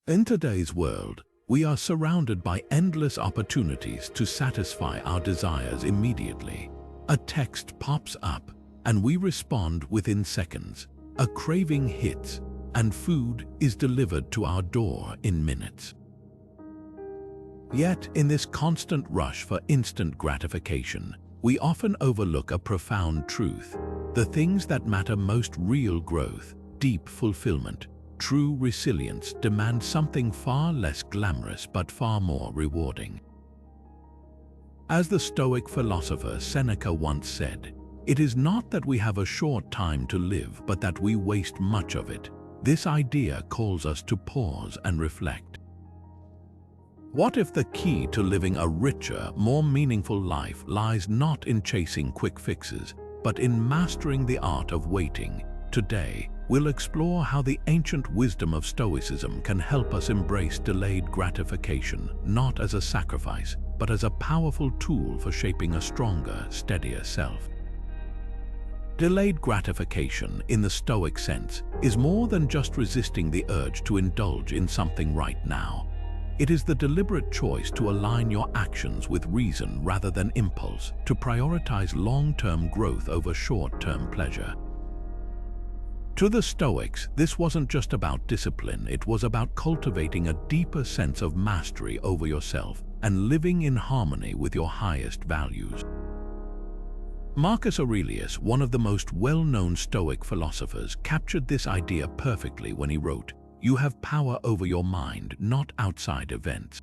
In today's world, we are surrounded by endless opportunities to satisfy our desires immediately. A text pops up, and we respond within seconds. A craving hits, and food is delivered to our door in minutes. Yet, in this constant rush for instant gratification, we often overlook a profound truth. The things that matter most, real growth, deep fulfillment, true resilience, demand something far less glamorous but far more rewarding. As the Stoic philosopher Seneca once said, "It is not that we have a short time to live, but that we waste much of it." This idea calls us to pause and reflect. What if the key to living a richer, more meaningful life lies not in chasing quick fixes, but in mastering the art of waiting? Today, we'll explore how the ancient wisdom of Stoicism can help us embrace delayed gratification, not as a sacrifice, but as a powerful tool for shaping a stronger, steadier self. Delayed gratification, in the Stoic sense, is more than just resisting the urge to indulge in something right now. It is the deliberate choice to align your actions with reason rather than impulse, to prioritize long-term growth over short-term pleasure. To the Stoics, this wasn't just about discipline, it was about cultivating a deeper sense of mastery over yourself and living in harmony with your highest values. Marcus Aurelius, one of the most well-known Stoic philosophers, captured this idea perfectly when he wrote, "You have power over your mind, not outside events."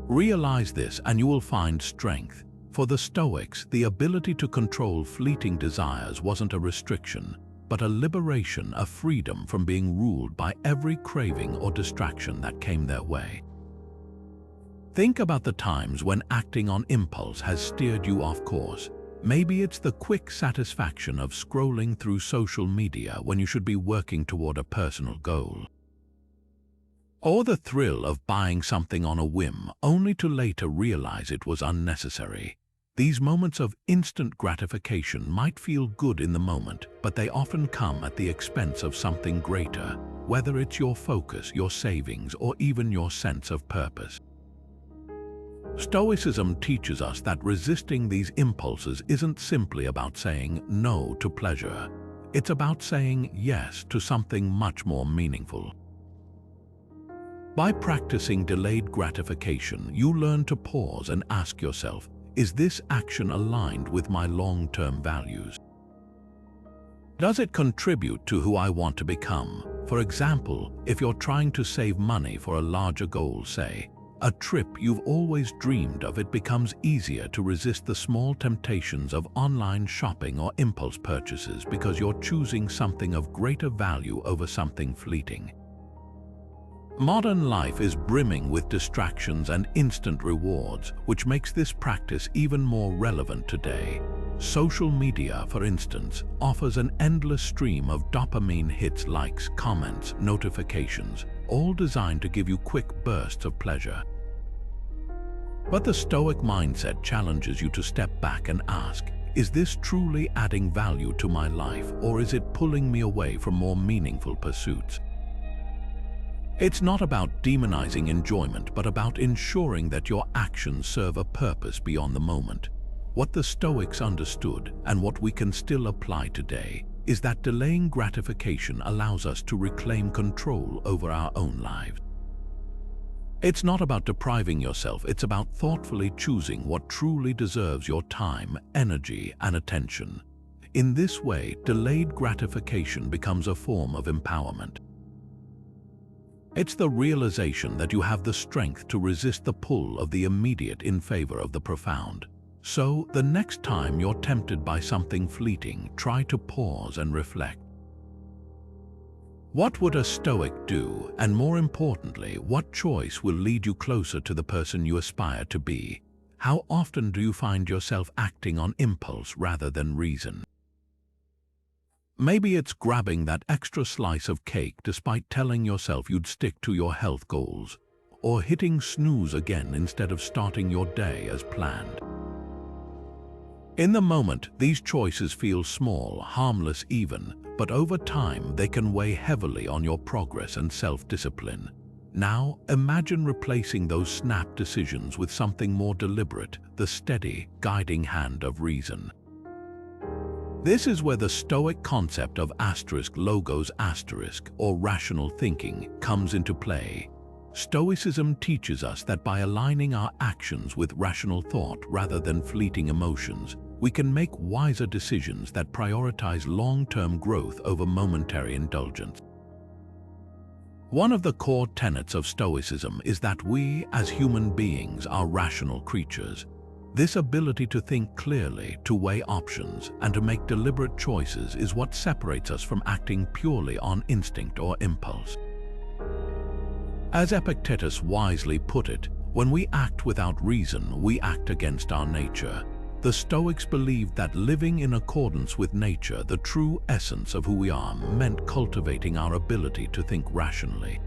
Realize this and you will find strength. For the Stoics, the ability to control fleeting desires wasn't a restriction, but a liberation, a freedom from being ruled by every craving or distraction that came their way. Think about the times when acting on impulse has steered you off course. Maybe it's the quick satisfaction of scrolling through social media when you should be working toward a personal goal. Or the thrill of buying something on a whim, only to later realize it was unnecessary. These moments of instant gratification might feel good in the moment, but they often come at the expense of something greater, whether it's your focus, your savings, or even your sense of purpose. Stoicism teaches us that resisting these impulses isn't simply about saying no to pleasure. It's about saying yes to something much more meaningful. By practicing delayed gratification, you learn to pause and ask yourself, is this action aligned with my long-term values? Does it contribute to who I want to become? For example, if you're trying to save money for a larger goal, say, a trip you've always dreamed of, it becomes easier to resist the small temptations of online shopping or impulse purchases because you're choosing something of greater value over something fleeting. Modern life is brimming with distractions and instant rewards, which makes this practice even more relevant today. Social media, for instance, offers an endless stream of dopamine hits, likes, comments, notifications, all designed to give you quick bursts of pleasure. But the Stoic mindset challenges you to step back and ask, is this truly adding value to my life, or is it pulling me away from more meaningful pursuits? It's not about demonizing enjoyment, but about ensuring that your actions serve a purpose beyond the moment. What the Stoics understood, and what we can still apply today, is that delaying gratification allows us to reclaim control over our own lives. It's not about depriving yourself, it's about thoughtfully choosing what truly deserves your time, energy, and attention. In this way, delayed gratification becomes a form of empowerment. It's the realization that you have the strength to resist the pull of the immediate in favor of the profound. So, the next time you're tempted by something fleeting, try to pause and reflect. What would a Stoic do, and more importantly, what choice will lead you closer to the person you aspire to be? How often do you find yourself acting on impulse rather than reason? Maybe it's grabbing that extra slice of cake despite telling yourself you'd stick to your health goals, or hitting snooze again instead of starting your day as planned. In the moment, these choices feel small, harmless even, but over time they can weigh heavily on your progress and self-discipline. Now, imagine replacing those snap decisions with something more deliberate, the steady, guiding hand of reason. This is where the Stoic concept of logos or rational thinking comes into play. Stoicism teaches us that by aligning our actions with rational thought rather than fleeting emotions, we can make wiser decisions that prioritize long-term growth over momentary indulgence. One of the core tenets of Stoicism is that we, as human beings, are rational creatures. This ability to think clearly, to weigh options, and to make deliberate choices is what separates us from acting purely on instinct or impulse. As Epictetus wisely put it, when we act without reason, we act against our nature. The Stoics believed that living in accordance with nature, the true essence of who we are, meant cultivating our ability to think rationally.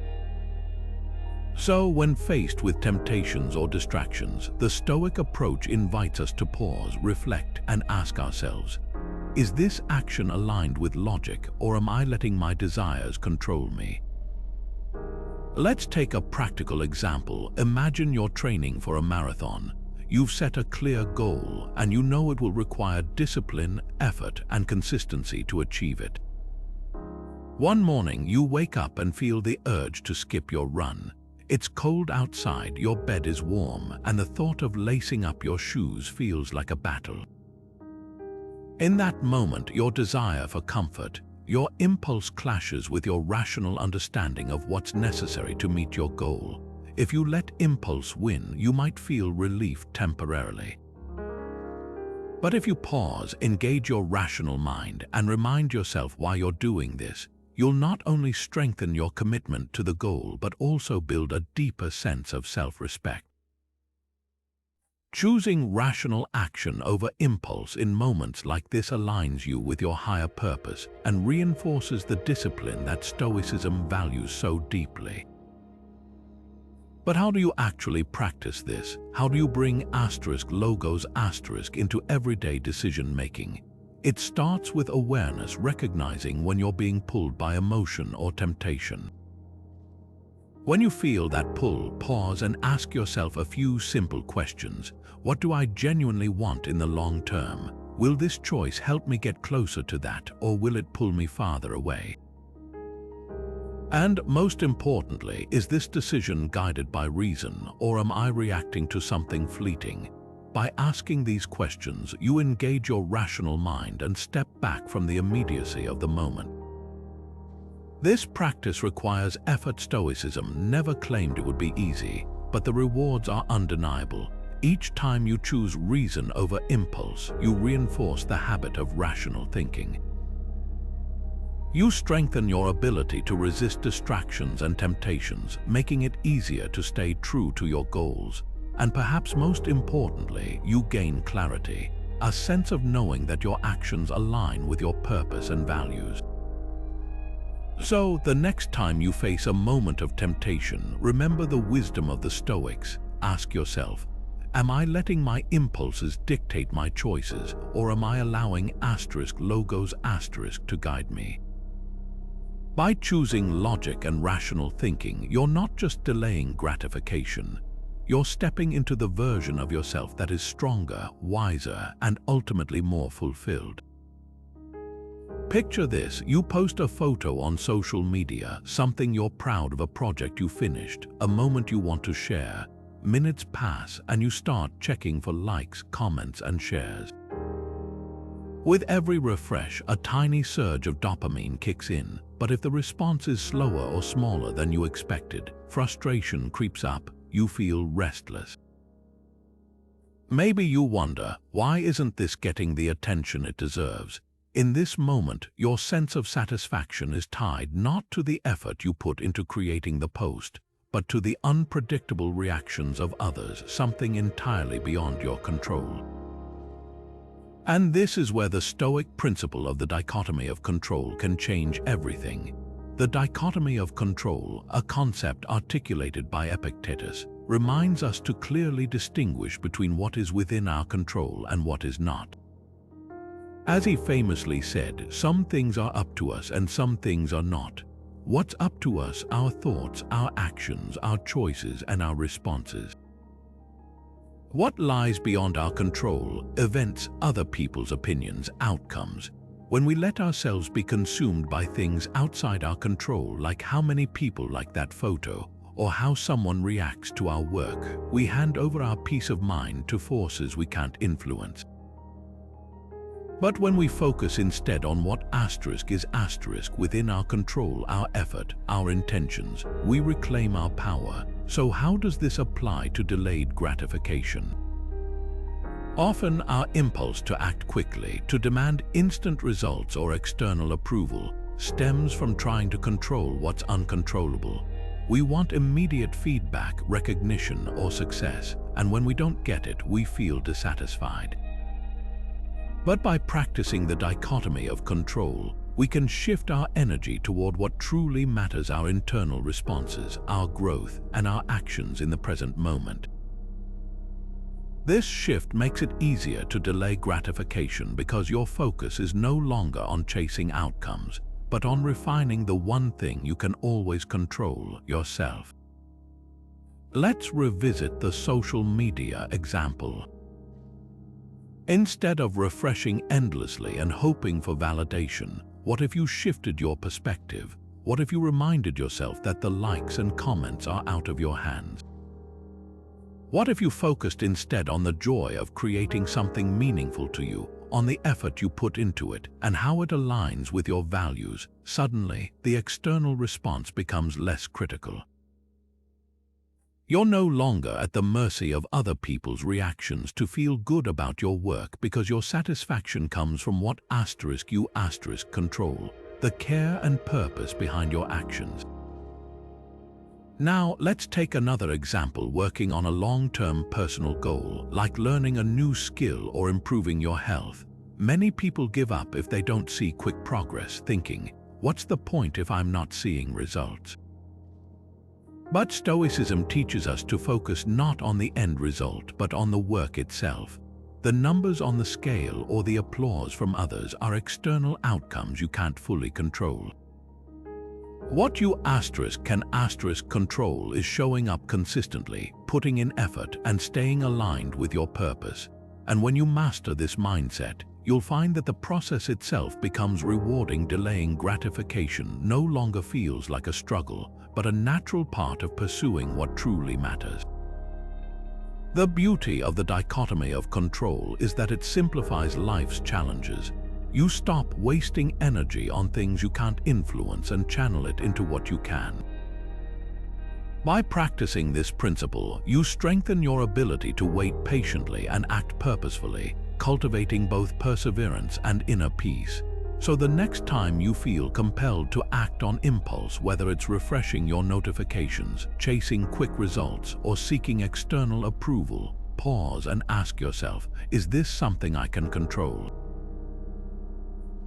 So, when faced with temptations or distractions, the Stoic approach invites us to pause, reflect, and ask ourselves, is this action aligned with logic, or am I letting my desires control me? Let's take a practical example. Imagine you're training for a marathon. You've set a clear goal, and you know it will require discipline, effort, and consistency to achieve it. One morning, you wake up and feel the urge to skip your run. It's cold outside, your bed is warm, and the thought of lacing up your shoes feels like a battle. In that moment, your desire for comfort, your impulse clashes with your rational understanding of what's necessary to meet your goal. If you let impulse win, you might feel relief temporarily. But if you pause, engage your rational mind, and remind yourself why you're doing this, you'll not only strengthen your commitment to the goal, but also build a deeper sense of self-respect. Choosing rational action over impulse in moments like this aligns you with your higher purpose and reinforces the discipline that Stoicism values so deeply. But how do you actually practice this? How do you bring logos into everyday decision-making? It starts with awareness, recognizing when you're being pulled by emotion or temptation. When you feel that pull, pause and ask yourself a few simple questions. What do I genuinely want in the long term? Will this choice help me get closer to that, or will it pull me farther away? And most importantly, is this decision guided by reason, or am I reacting to something fleeting? By asking these questions, you engage your rational mind and step back from the immediacy of the moment. This practice requires effort. Stoicism never claimed it would be easy, but the rewards are undeniable. Each time you choose reason over impulse, you reinforce the habit of rational thinking. You strengthen your ability to resist distractions and temptations, making it easier to stay true to your goals. And perhaps most importantly, you gain clarity, a sense of knowing that your actions align with your purpose and values. So, the next time you face a moment of temptation, remember the wisdom of the Stoics. Ask yourself, am I letting my impulses dictate my choices, or am I allowing logos to guide me? By choosing logic and rational thinking, you're not just delaying gratification. You're stepping into the version of yourself that is stronger, wiser, and ultimately more fulfilled. Picture this: you post a photo on social media, something you're proud of, a project you finished, a moment you want to share. Minutes pass and you start checking for likes, comments, and shares. With every refresh, a tiny surge of dopamine kicks in, but if the response is slower or smaller than you expected, frustration creeps up, you feel restless. Maybe you wonder, why isn't this getting the attention it deserves? In this moment, your sense of satisfaction is tied not to the effort you put into creating the post, but to the unpredictable reactions of others, something entirely beyond your control. And this is where the Stoic principle of the dichotomy of control can change everything. The dichotomy of control, a concept articulated by Epictetus, reminds us to clearly distinguish between what is within our control and what is not. As he famously said, some things are up to us and some things are not. What's up to us? Our thoughts, our actions, our choices, and our responses. What lies beyond our control? Events, other people's opinions, outcomes. When we let ourselves be consumed by things outside our control, like how many people like that photo, or how someone reacts to our work, we hand over our peace of mind to forces we can't influence. But when we focus instead on what is within our control, our effort, our intentions, we reclaim our power. So how does this apply to delayed gratification? Often our impulse to act quickly, to demand instant results or external approval, stems from trying to control what's uncontrollable. We want immediate feedback, recognition, or success, and when we don't get it, we feel dissatisfied. But by practicing the dichotomy of control, we can shift our energy toward what truly matters: our internal responses, our growth, and our actions in the present moment. This shift makes it easier to delay gratification because your focus is no longer on chasing outcomes, but on refining the one thing you can always control: yourself. Let's revisit the social media example. Instead of refreshing endlessly and hoping for validation, what if you shifted your perspective? What if you reminded yourself that the likes and comments are out of your hands? What if you focused instead on the joy of creating something meaningful to you, on the effort you put into it, and how it aligns with your values? Suddenly, the external response becomes less critical. You're no longer at the mercy of other people's reactions to feel good about your work, because your satisfaction comes from what you control, the care and purpose behind your actions. Now, let's take another example: working on a long-term personal goal, like learning a new skill or improving your health. Many people give up if they don't see quick progress, thinking, "What's the point if I'm not seeing results?" But Stoicism teaches us to focus not on the end result, but on the work itself. The numbers on the scale or the applause from others are external outcomes you can't fully control. What you can control is showing up consistently, putting in effort, and staying aligned with your purpose. And when you master this mindset, you'll find that the process itself becomes rewarding. Delaying gratification no longer feels like a struggle, but a natural part of pursuing what truly matters. The beauty of the dichotomy of control is that it simplifies life's challenges. You stop wasting energy on things you can't influence and channel it into what you can. By practicing this principle, you strengthen your ability to wait patiently and act purposefully, cultivating both perseverance and inner peace. So the next time you feel compelled to act on impulse, whether it's refreshing your notifications, chasing quick results, or seeking external approval, pause and ask yourself, is this something I can control?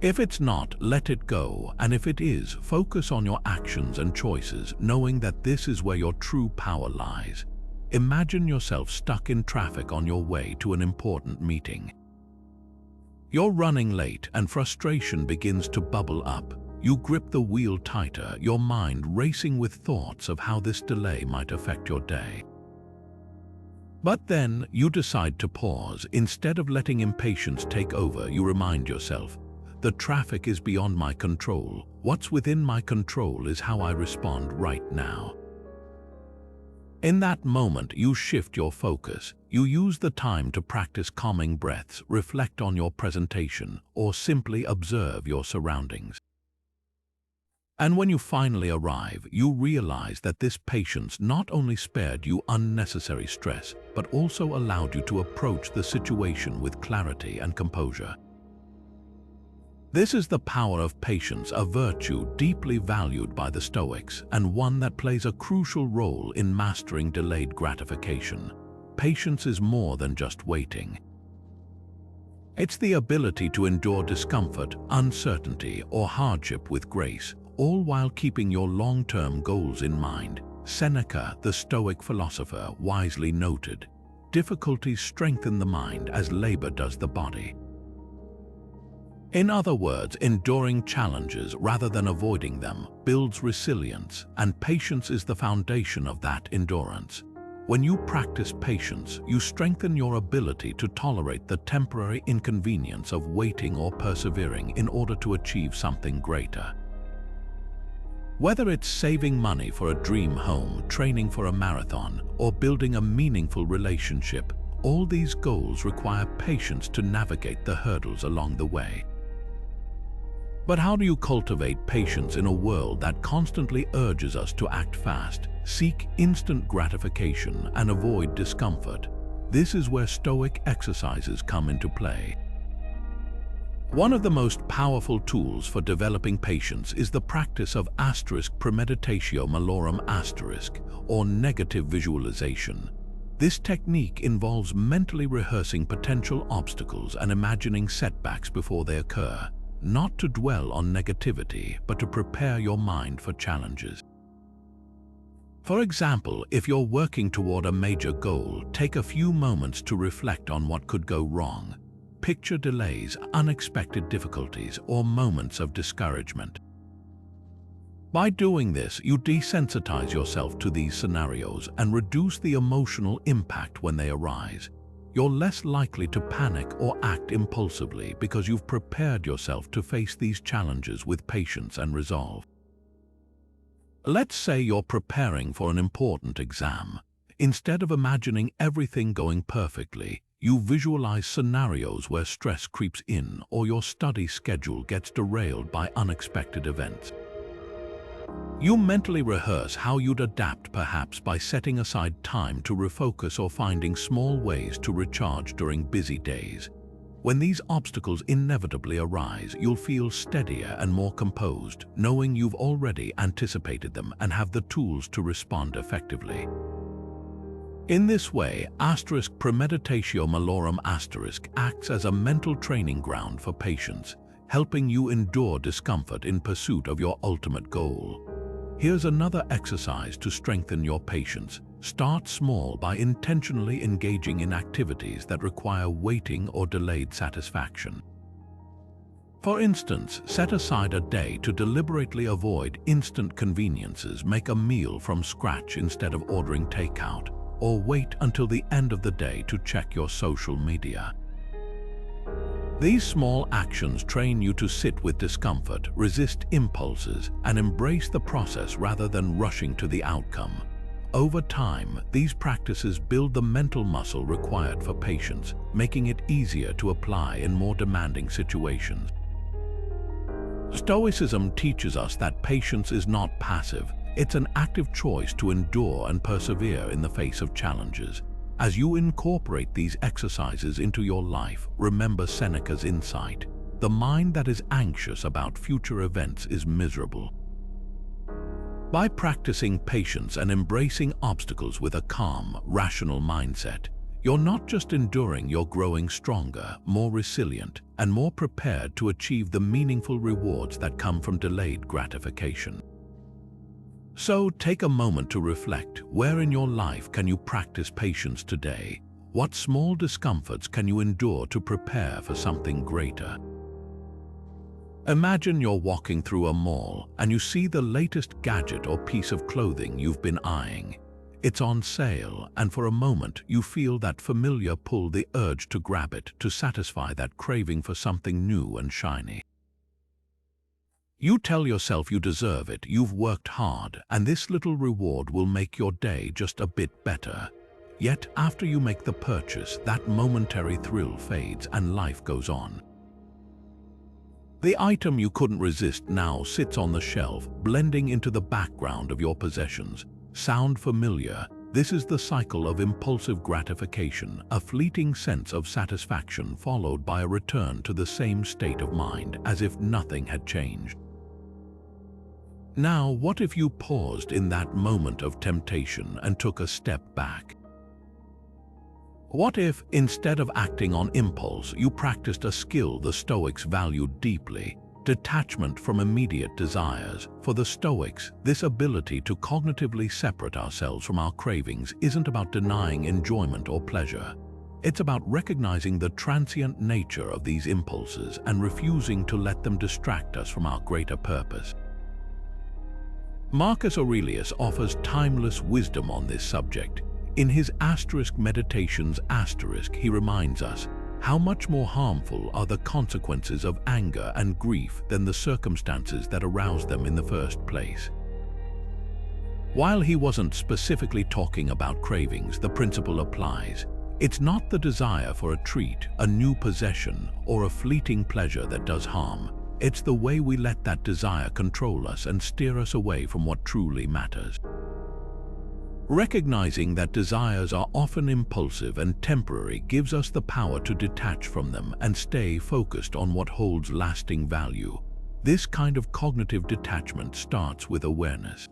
If it's not, let it go, and if it is, focus on your actions and choices, knowing that this is where your true power lies. Imagine yourself stuck in traffic on your way to an important meeting. You're running late and frustration begins to bubble up. You grip the wheel tighter, your mind racing with thoughts of how this delay might affect your day. But then you decide to pause. Instead of letting impatience take over, you remind yourself, the traffic is beyond my control. What's within my control is how I respond right now. In that moment, you shift your focus. You use the time to practice calming breaths, reflect on your presentation, or simply observe your surroundings. And when you finally arrive, you realize that this patience not only spared you unnecessary stress, but also allowed you to approach the situation with clarity and composure. This is the power of patience, a virtue deeply valued by the Stoics, and one that plays a crucial role in mastering delayed gratification. Patience is more than just waiting. It's the ability to endure discomfort, uncertainty, or hardship with grace, all while keeping your long-term goals in mind. Seneca, the Stoic philosopher, wisely noted, "Difficulties strengthen the mind as labor does the body." In other words, enduring challenges rather than avoiding them builds resilience, and patience is the foundation of that endurance. When you practice patience, you strengthen your ability to tolerate the temporary inconvenience of waiting or persevering in order to achieve something greater. Whether it's saving money for a dream home, training for a marathon, or building a meaningful relationship, all these goals require patience to navigate the hurdles along the way. But how do you cultivate patience in a world that constantly urges us to act fast, seek instant gratification, and avoid discomfort? This is where Stoic exercises come into play. One of the most powerful tools for developing patience is the practice of Premeditatio Malorum or negative visualization. This technique involves mentally rehearsing potential obstacles and imagining setbacks before they occur, not to dwell on negativity, but to prepare your mind for challenges. For example, if you're working toward a major goal, take a few moments to reflect on what could go wrong. Picture delays, unexpected difficulties, or moments of discouragement. By doing this, you desensitize yourself to these scenarios and reduce the emotional impact when they arise. You're less likely to panic or act impulsively because you've prepared yourself to face these challenges with patience and resolve. Let's say you're preparing for an important exam. Instead of imagining everything going perfectly, you visualize scenarios where stress creeps in or your study schedule gets derailed by unexpected events. You mentally rehearse how you'd adapt, perhaps by setting aside time to refocus or finding small ways to recharge during busy days. When these obstacles inevitably arise, you'll feel steadier and more composed, knowing you've already anticipated them and have the tools to respond effectively. In this way, Premeditatio Malorum acts as a mental training ground for patience, helping you endure discomfort in pursuit of your ultimate goal. Here's another exercise to strengthen your patience. Start small by intentionally engaging in activities that require waiting or delayed satisfaction. For instance, set aside a day to deliberately avoid instant conveniences, make a meal from scratch instead of ordering takeout, or wait until the end of the day to check your social media. These small actions train you to sit with discomfort, resist impulses, and embrace the process rather than rushing to the outcome. Over time, these practices build the mental muscle required for patience, making it easier to apply in more demanding situations. Stoicism teaches us that patience is not passive. It's an active choice to endure and persevere in the face of challenges. As you incorporate these exercises into your life, remember Seneca's insight: the mind that is anxious about future events is miserable. By practicing patience and embracing obstacles with a calm, rational mindset, you're not just enduring, you're growing stronger, more resilient, and more prepared to achieve the meaningful rewards that come from delayed gratification. So take a moment to reflect. Where in your life can you practice patience today? What small discomforts can you endure to prepare for something greater? Imagine you're walking through a mall and you see the latest gadget or piece of clothing you've been eyeing. It's on sale, and for a moment you feel that familiar pull, the urge to grab it, to satisfy that craving for something new and shiny. You tell yourself you deserve it, you've worked hard, and this little reward will make your day just a bit better. Yet, after you make the purchase, that momentary thrill fades and life goes on. The item you couldn't resist now sits on the shelf, blending into the background of your possessions. Sound familiar? This is the cycle of impulsive gratification, a fleeting sense of satisfaction followed by a return to the same state of mind, as if nothing had changed. Now, what if you paused in that moment of temptation and took a step back? What if, instead of acting on impulse, you practiced a skill the Stoics valued deeply: detachment from immediate desires? For the Stoics, this ability to cognitively separate ourselves from our cravings isn't about denying enjoyment or pleasure. It's about recognizing the transient nature of these impulses and refusing to let them distract us from our greater purpose. Marcus Aurelius offers timeless wisdom on this subject. In his Meditations he reminds us, how much more harmful are the consequences of anger and grief than the circumstances that aroused them in the first place. While he wasn't specifically talking about cravings, the principle applies. It's not the desire for a treat, a new possession, or a fleeting pleasure that does harm. It's the way we let that desire control us and steer us away from what truly matters. Recognizing that desires are often impulsive and temporary gives us the power to detach from them and stay focused on what holds lasting value. This kind of cognitive detachment starts with awareness.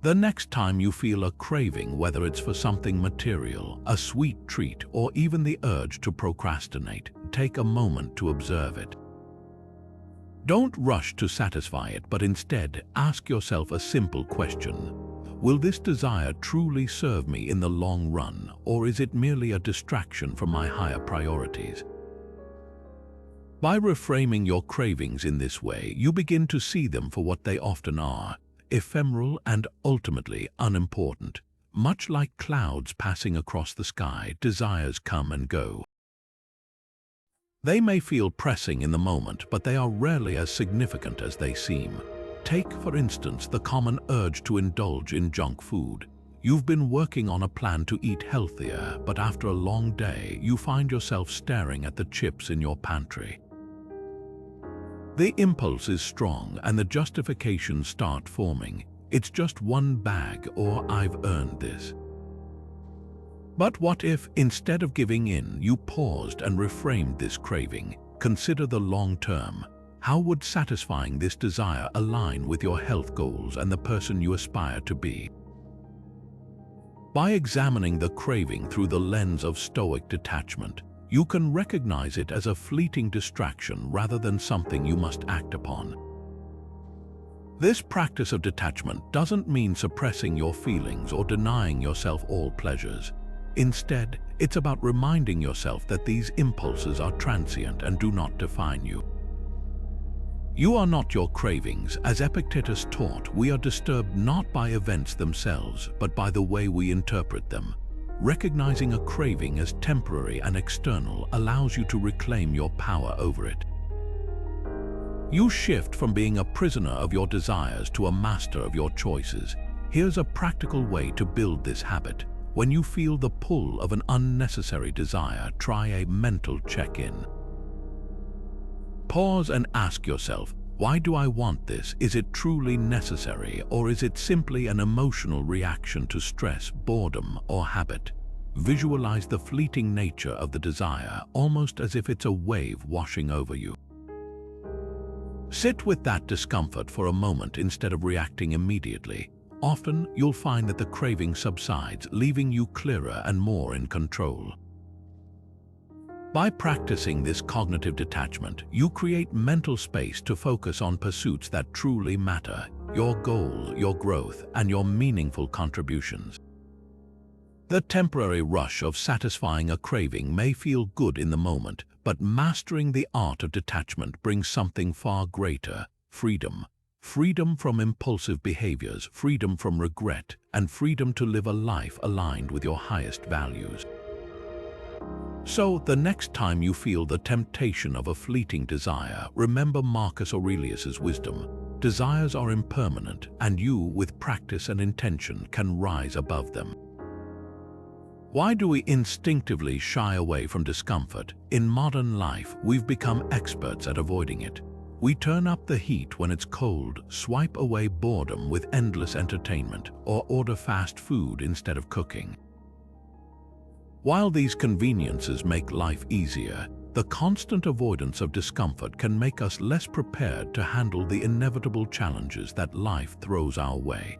The next time you feel a craving, whether it's for something material, a sweet treat, or even the urge to procrastinate, take a moment to observe it. Don't rush to satisfy it, but instead ask yourself a simple question. Will this desire truly serve me in the long run, or is it merely a distraction from my higher priorities? By reframing your cravings in this way, you begin to see them for what they often are: ephemeral and ultimately unimportant. Much like clouds passing across the sky, desires come and go. They may feel pressing in the moment, but they are rarely as significant as they seem. Take, for instance, the common urge to indulge in junk food. You've been working on a plan to eat healthier, but after a long day, you find yourself staring at the chips in your pantry. The impulse is strong and the justifications start forming. It's just one bag, or I've earned this. But what if, instead of giving in, you paused and reframed this craving? Consider the long term. How would satisfying this desire align with your health goals and the person you aspire to be? By examining the craving through the lens of Stoic detachment, you can recognize it as a fleeting distraction rather than something you must act upon. This practice of detachment doesn't mean suppressing your feelings or denying yourself all pleasures. Instead, it's about reminding yourself that these impulses are transient and do not define you. You are not your cravings. As Epictetus taught, we are disturbed not by events themselves, but by the way we interpret them. Recognizing a craving as temporary and external allows you to reclaim your power over it. You shift from being a prisoner of your desires to a master of your choices. Here's a practical way to build this habit. When you feel the pull of an unnecessary desire, try a mental check-in. Pause and ask yourself, why do I want this? Is it truly necessary, or is it simply an emotional reaction to stress, boredom, or habit? Visualize the fleeting nature of the desire, almost as if it's a wave washing over you. Sit with that discomfort for a moment instead of reacting immediately. Often, you'll find that the craving subsides, leaving you clearer and more in control. By practicing this cognitive detachment, you create mental space to focus on pursuits that truly matter: your goals, your growth, and your meaningful contributions. The temporary rush of satisfying a craving may feel good in the moment, but mastering the art of detachment brings something far greater: freedom. Freedom from impulsive behaviors, freedom from regret, and freedom to live a life aligned with your highest values. So, the next time you feel the temptation of a fleeting desire, remember Marcus Aurelius's wisdom. Desires are impermanent, and you, with practice and intention, can rise above them. Why do we instinctively shy away from discomfort? In modern life, we've become experts at avoiding it. We turn up the heat when it's cold, swipe away boredom with endless entertainment, or order fast food instead of cooking. While these conveniences make life easier, the constant avoidance of discomfort can make us less prepared to handle the inevitable challenges that life throws our way.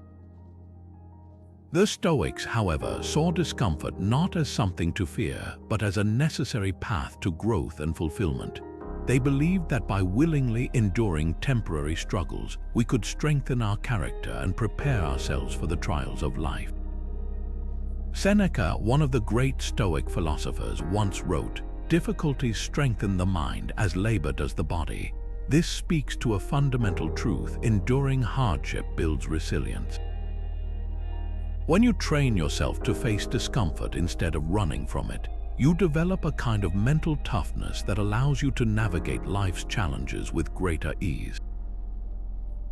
The Stoics, however, saw discomfort not as something to fear, but as a necessary path to growth and fulfillment. They believed that by willingly enduring temporary struggles, we could strengthen our character and prepare ourselves for the trials of life. Seneca, one of the great Stoic philosophers, once wrote, "Difficulties strengthen the mind as labor does the body." This speaks to a fundamental truth: enduring hardship builds resilience. When you train yourself to face discomfort instead of running from it, you develop a kind of mental toughness that allows you to navigate life's challenges with greater ease.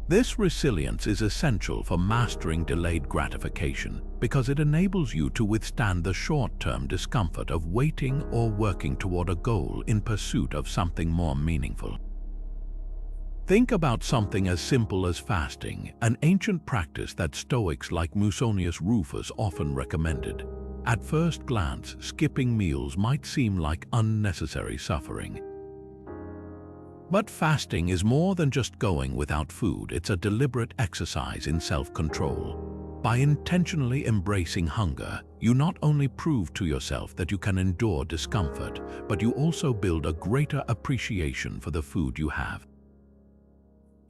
This resilience is essential for mastering delayed gratification because it enables you to withstand the short-term discomfort of waiting or working toward a goal in pursuit of something more meaningful. Think about something as simple as fasting, an ancient practice that Stoics like Musonius Rufus often recommended. At first glance, skipping meals might seem like unnecessary suffering. But fasting is more than just going without food. It's a deliberate exercise in self-control. By intentionally embracing hunger, you not only prove to yourself that you can endure discomfort, but you also build a greater appreciation for the food you have.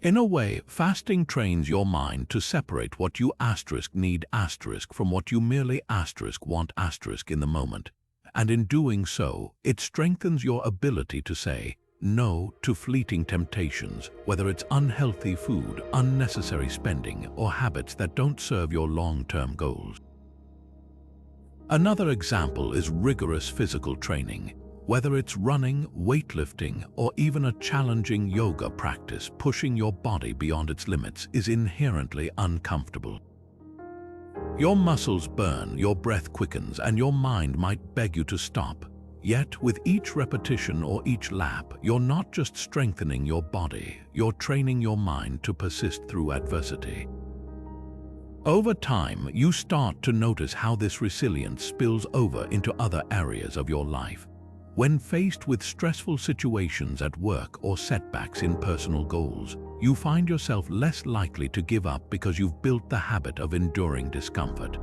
In a way, fasting trains your mind to separate what you need from what you merely want in the moment. And in doing so, it strengthens your ability to say no to fleeting temptations, whether it's unhealthy food, unnecessary spending, or habits that don't serve your long-term goals. Another example is rigorous physical training. Whether it's running, weightlifting, or even a challenging yoga practice, pushing your body beyond its limits is inherently uncomfortable. Your muscles burn, your breath quickens, and your mind might beg you to stop. Yet, with each repetition or each lap, you're not just strengthening your body, you're training your mind to persist through adversity. Over time, you start to notice how this resilience spills over into other areas of your life. When faced with stressful situations at work or setbacks in personal goals, you find yourself less likely to give up because you've built the habit of enduring discomfort.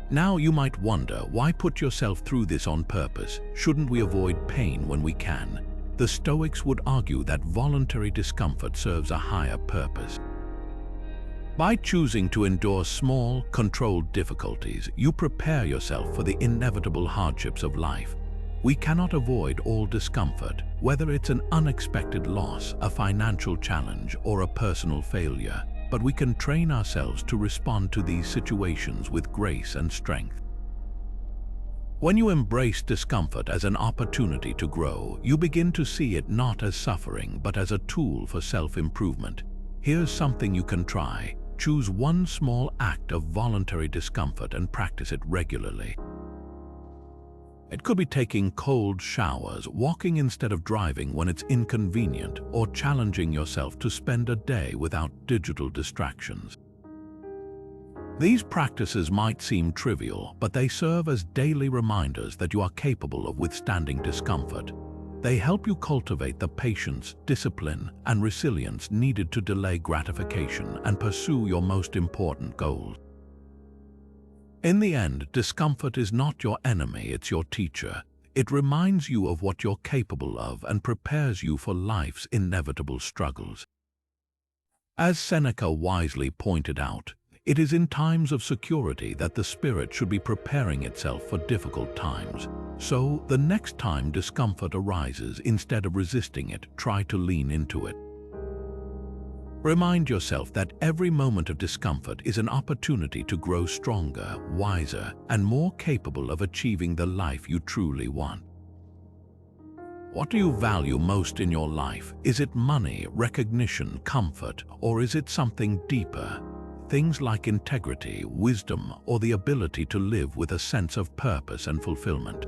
Now you might wonder, why put yourself through this on purpose? Shouldn't we avoid pain when we can? The Stoics would argue that voluntary discomfort serves a higher purpose. By choosing to endure small, controlled difficulties, you prepare yourself for the inevitable hardships of life. We cannot avoid all discomfort, whether it's an unexpected loss, a financial challenge, or a personal failure. But we can train ourselves to respond to these situations with grace and strength. When you embrace discomfort as an opportunity to grow, you begin to see it not as suffering, but as a tool for self-improvement. Here's something you can try. Choose one small act of voluntary discomfort and practice it regularly. It could be taking cold showers, walking instead of driving when it's inconvenient, or challenging yourself to spend a day without digital distractions. These practices might seem trivial, but they serve as daily reminders that you are capable of withstanding discomfort. They help you cultivate the patience, discipline, and resilience needed to delay gratification and pursue your most important goals. In the end, discomfort is not your enemy, it's your teacher. It reminds you of what you're capable of and prepares you for life's inevitable struggles. As Seneca wisely pointed out, it is in times of security that the spirit should be preparing itself for difficult times. So, the next time discomfort arises, instead of resisting it, try to lean into it. Remind yourself that every moment of discomfort is an opportunity to grow stronger, wiser, and more capable of achieving the life you truly want. What do you value most in your life? Is it money, recognition, comfort, or is it something deeper? Things like integrity, wisdom, or the ability to live with a sense of purpose and fulfillment.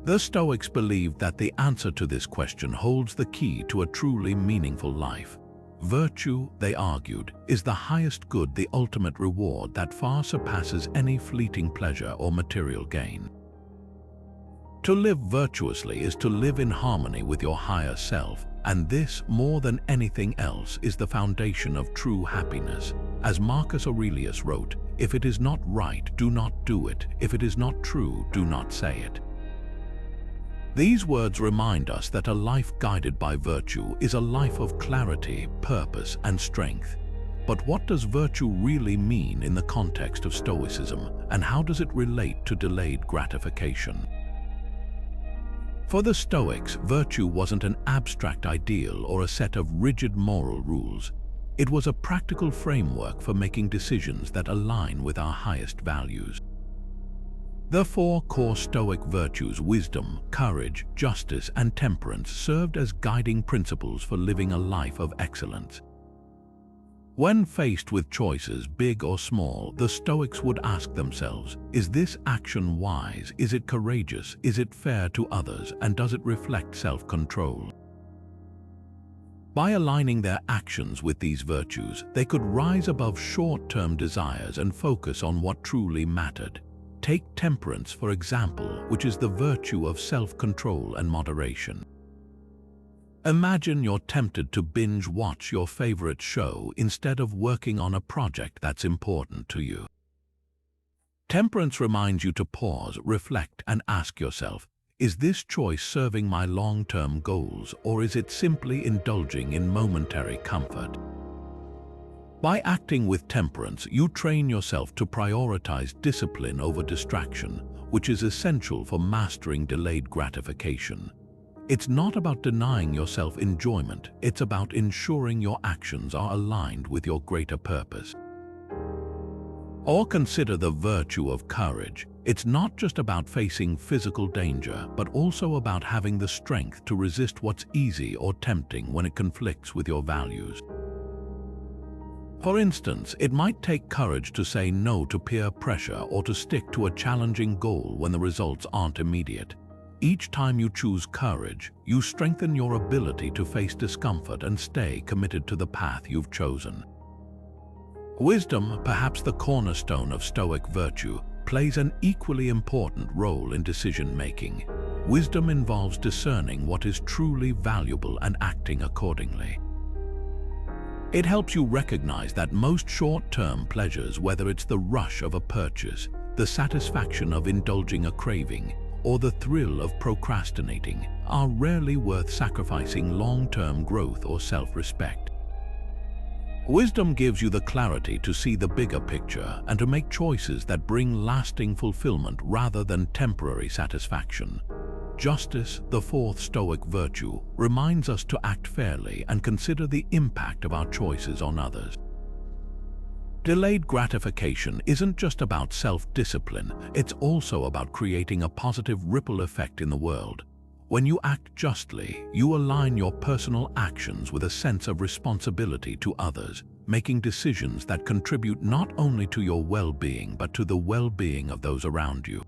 The Stoics believed that the answer to this question holds the key to a truly meaningful life. Virtue, they argued, is the highest good, the ultimate reward that far surpasses any fleeting pleasure or material gain. To live virtuously is to live in harmony with your higher self, and this, more than anything else, is the foundation of true happiness. As Marcus Aurelius wrote, "If it is not right, do not do it. If it is not true, do not say it." These words remind us that a life guided by virtue is a life of clarity, purpose, and strength. But what does virtue really mean in the context of Stoicism, and how does it relate to delayed gratification? For the Stoics, virtue wasn't an abstract ideal or a set of rigid moral rules. It was a practical framework for making decisions that align with our highest values. The four core Stoic virtues, wisdom, courage, justice, and temperance, served as guiding principles for living a life of excellence. When faced with choices, big or small, the Stoics would ask themselves, is this action wise? Is it courageous? Is it fair to others? And does it reflect self-control? By aligning their actions with these virtues, they could rise above short-term desires and focus on what truly mattered. Take temperance, for example, which is the virtue of self-control and moderation. Imagine you're tempted to binge-watch your favorite show instead of working on a project that's important to you. Temperance reminds you to pause, reflect, and ask yourself, is this choice serving my long-term goals, or is it simply indulging in momentary comfort? By acting with temperance, you train yourself to prioritize discipline over distraction, which is essential for mastering delayed gratification. It's not about denying yourself enjoyment, it's about ensuring your actions are aligned with your greater purpose. Or consider the virtue of courage. It's not just about facing physical danger, but also about having the strength to resist what's easy or tempting when it conflicts with your values. For instance, it might take courage to say no to peer pressure or to stick to a challenging goal when the results aren't immediate. Each time you choose courage, you strengthen your ability to face discomfort and stay committed to the path you've chosen. Wisdom, perhaps the cornerstone of Stoic virtue, plays an equally important role in decision-making. Wisdom involves discerning what is truly valuable and acting accordingly. It helps you recognize that most short-term pleasures, whether it's the rush of a purchase, the satisfaction of indulging a craving, or the thrill of procrastinating, are rarely worth sacrificing long-term growth or self-respect. Wisdom gives you the clarity to see the bigger picture and to make choices that bring lasting fulfillment rather than temporary satisfaction. Justice, the fourth Stoic virtue, reminds us to act fairly and consider the impact of our choices on others. Delayed gratification isn't just about self-discipline, it's also about creating a positive ripple effect in the world. When you act justly, you align your personal actions with a sense of responsibility to others, making decisions that contribute not only to your well-being but to the well-being of those around you.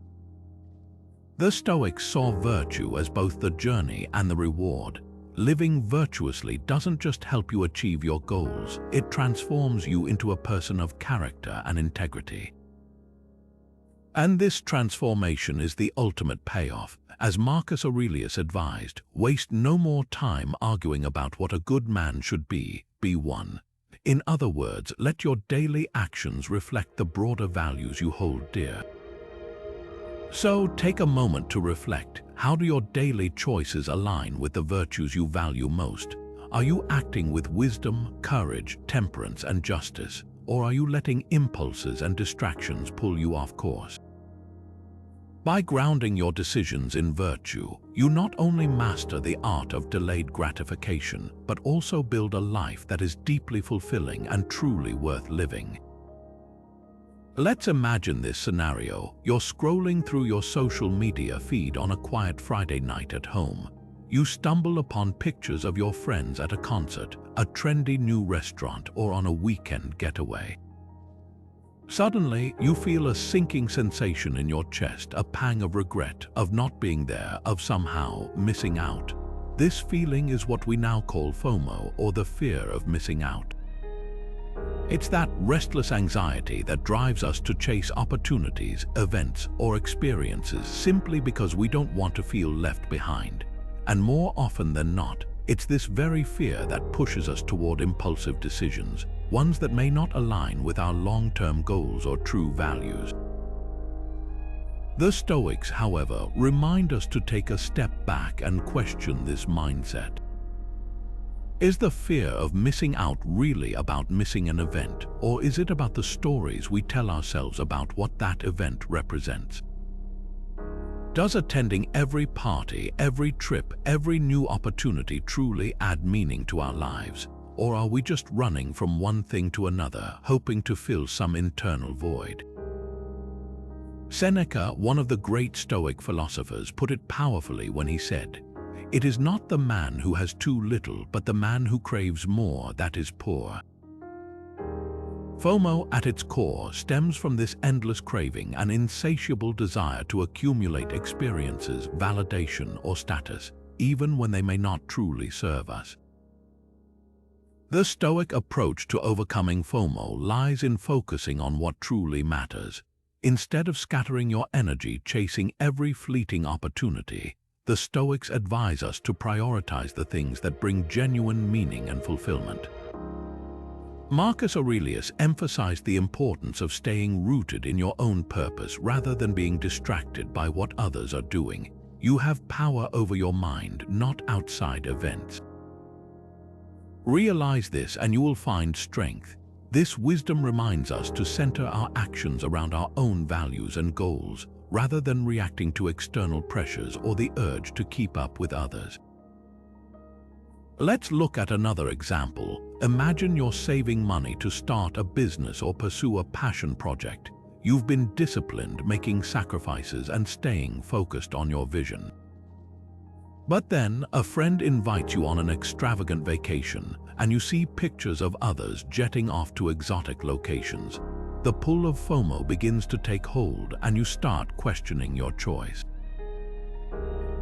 The Stoics saw virtue as both the journey and the reward. Living virtuously doesn't just help you achieve your goals, it transforms you into a person of character and integrity. And this transformation is the ultimate payoff. As Marcus Aurelius advised, waste no more time arguing about what a good man should be one. In other words, let your daily actions reflect the broader values you hold dear. So take a moment to reflect. How do your daily choices align with the virtues you value most? Are you acting with wisdom, courage, temperance, and justice? Or are you letting impulses and distractions pull you off course? By grounding your decisions in virtue, you not only master the art of delayed gratification, but also build a life that is deeply fulfilling and truly worth living. Let's imagine this scenario. You're scrolling through your social media feed on a quiet Friday night at home. You stumble upon pictures of your friends at a concert, a trendy new restaurant, or on a weekend getaway. Suddenly, you feel a sinking sensation in your chest, a pang of regret, of not being there, of somehow missing out. This feeling is what we now call FOMO, or the fear of missing out. It's that restless anxiety that drives us to chase opportunities, events, or experiences simply because we don't want to feel left behind. And more often than not, it's this very fear that pushes us toward impulsive decisions, ones that may not align with our long-term goals or true values. The Stoics, however, remind us to take a step back and question this mindset. Is the fear of missing out really about missing an event, or is it about the stories we tell ourselves about what that event represents? Does attending every party, every trip, every new opportunity truly add meaning to our lives? Or are we just running from one thing to another, hoping to fill some internal void? Seneca, one of the great Stoic philosophers, put it powerfully when he said, "It is not the man who has too little, but the man who craves more that is poor." FOMO, at its core, stems from this endless craving, an insatiable desire to accumulate experiences, validation, or status, even when they may not truly serve us. The Stoic approach to overcoming FOMO lies in focusing on what truly matters. Instead of scattering your energy chasing every fleeting opportunity, the Stoics advise us to prioritize the things that bring genuine meaning and fulfillment. Marcus Aurelius emphasized the importance of staying rooted in your own purpose rather than being distracted by what others are doing. You have power over your mind, not outside events. Realize this and you will find strength. This wisdom reminds us to center our actions around our own values and goals, rather than reacting to external pressures or the urge to keep up with others. Let's look at another example. Imagine you're saving money to start a business or pursue a passion project. You've been disciplined, making sacrifices and staying focused on your vision. But then, a friend invites you on an extravagant vacation, and you see pictures of others jetting off to exotic locations. The pull of FOMO begins to take hold, and you start questioning your choice.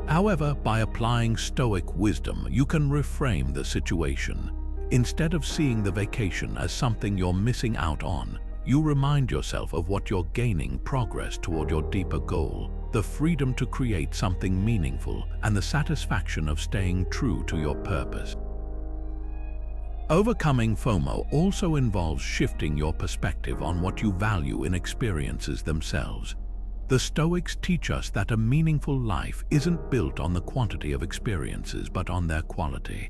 However, by applying Stoic wisdom, you can reframe the situation. Instead of seeing the vacation as something you're missing out on, you remind yourself of what you're gaining: progress toward your deeper goal, the freedom to create something meaningful, and the satisfaction of staying true to your purpose. Overcoming FOMO also involves shifting your perspective on what you value in experiences themselves. The Stoics teach us that a meaningful life isn't built on the quantity of experiences, but on their quality.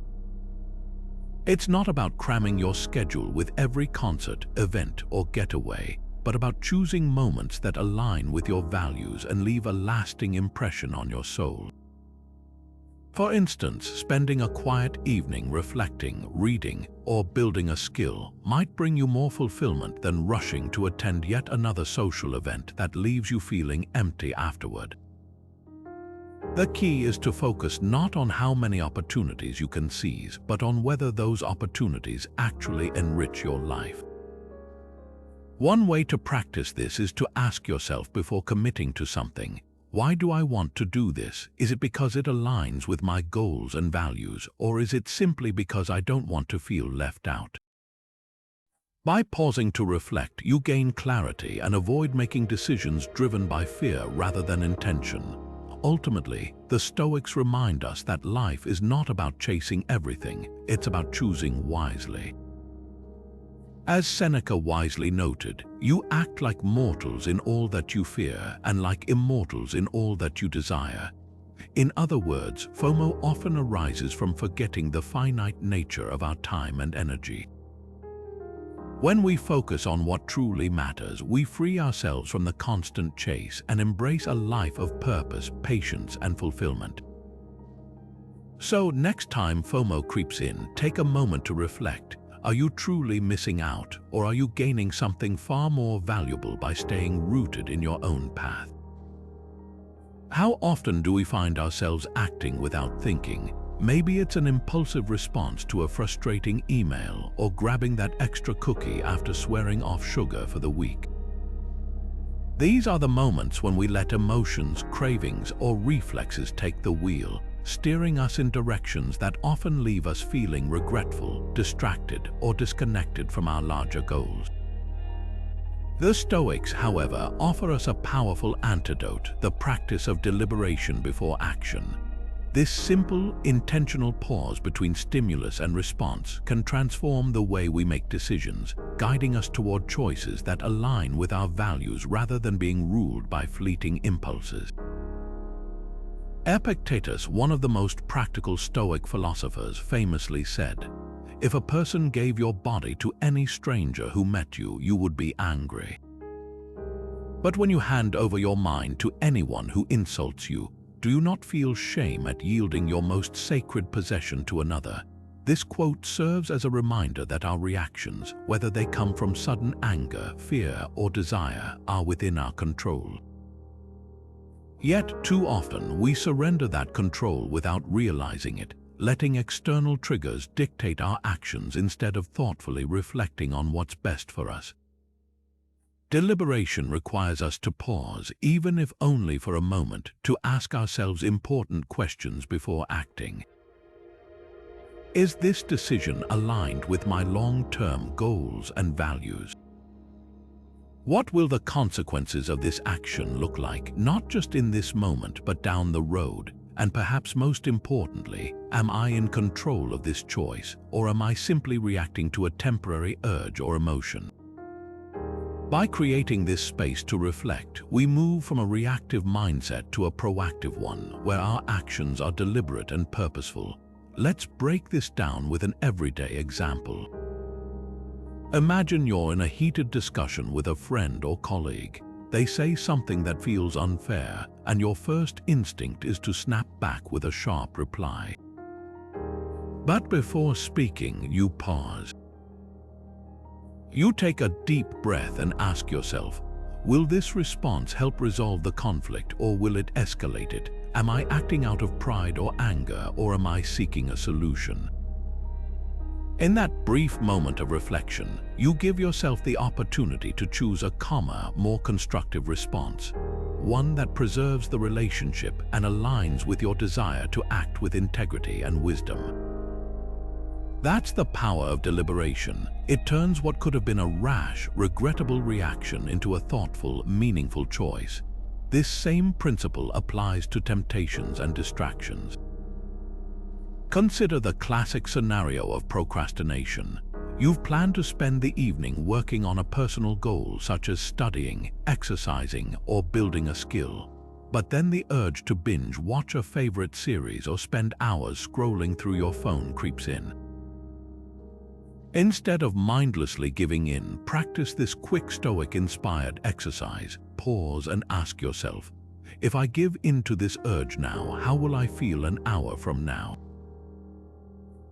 It's not about cramming your schedule with every concert, event, or getaway, but about choosing moments that align with your values and leave a lasting impression on your soul. For instance, spending a quiet evening reflecting, reading, or building a skill might bring you more fulfillment than rushing to attend yet another social event that leaves you feeling empty afterward. The key is to focus not on how many opportunities you can seize, but on whether those opportunities actually enrich your life. One way to practice this is to ask yourself before committing to something, why do I want to do this? Is it because it aligns with my goals and values, or is it simply because I don't want to feel left out? By pausing to reflect, you gain clarity and avoid making decisions driven by fear rather than intention. Ultimately, the Stoics remind us that life is not about chasing everything, it's about choosing wisely. As Seneca wisely noted, you act like mortals in all that you fear and like immortals in all that you desire. In other words, FOMO often arises from forgetting the finite nature of our time and energy. When we focus on what truly matters, we free ourselves from the constant chase and embrace a life of purpose, patience, and fulfillment. So, next time FOMO creeps in, take a moment to reflect. Are you truly missing out, or are you gaining something far more valuable by staying rooted in your own path? How often do we find ourselves acting without thinking? Maybe it's an impulsive response to a frustrating email or grabbing that extra cookie after swearing off sugar for the week. These are the moments when we let emotions, cravings, or reflexes take the wheel, steering us in directions that often leave us feeling regretful, distracted, or disconnected from our larger goals. The Stoics, however, offer us a powerful antidote: the practice of deliberation before action. This simple, intentional pause between stimulus and response can transform the way we make decisions, guiding us toward choices that align with our values rather than being ruled by fleeting impulses. Epictetus, one of the most practical Stoic philosophers, famously said, "If a person gave your body to any stranger who met you, you would be angry. But when you hand over your mind to anyone who insults you, do you not feel shame at yielding your most sacred possession to another?" This quote serves as a reminder that our reactions, whether they come from sudden anger, fear, or desire, are within our control. Yet, too often, we surrender that control without realizing it, letting external triggers dictate our actions instead of thoughtfully reflecting on what's best for us. Deliberation requires us to pause, even if only for a moment, to ask ourselves important questions before acting. Is this decision aligned with my long-term goals and values? What will the consequences of this action look like, not just in this moment, but down the road? And perhaps most importantly, am I in control of this choice, or am I simply reacting to a temporary urge or emotion? By creating this space to reflect, we move from a reactive mindset to a proactive one, where our actions are deliberate and purposeful. Let's break this down with an everyday example. Imagine you're in a heated discussion with a friend or colleague. They say something that feels unfair, and your first instinct is to snap back with a sharp reply. But before speaking, you pause. You take a deep breath and ask yourself, will this response help resolve the conflict, or will it escalate it? Am I acting out of pride or anger, or am I seeking a solution? In that brief moment of reflection, you give yourself the opportunity to choose a calmer, more constructive response, one that preserves the relationship and aligns with your desire to act with integrity and wisdom. That's the power of deliberation. It turns what could have been a rash, regrettable reaction into a thoughtful, meaningful choice. This same principle applies to temptations and distractions. Consider the classic scenario of procrastination. You've planned to spend the evening working on a personal goal such as studying, exercising, or building a skill. But then the urge to binge watch a favorite series or spend hours scrolling through your phone creeps in. Instead of mindlessly giving in, practice this quick Stoic-inspired exercise. Pause and ask yourself, if I give in to this urge now, how will I feel an hour from now?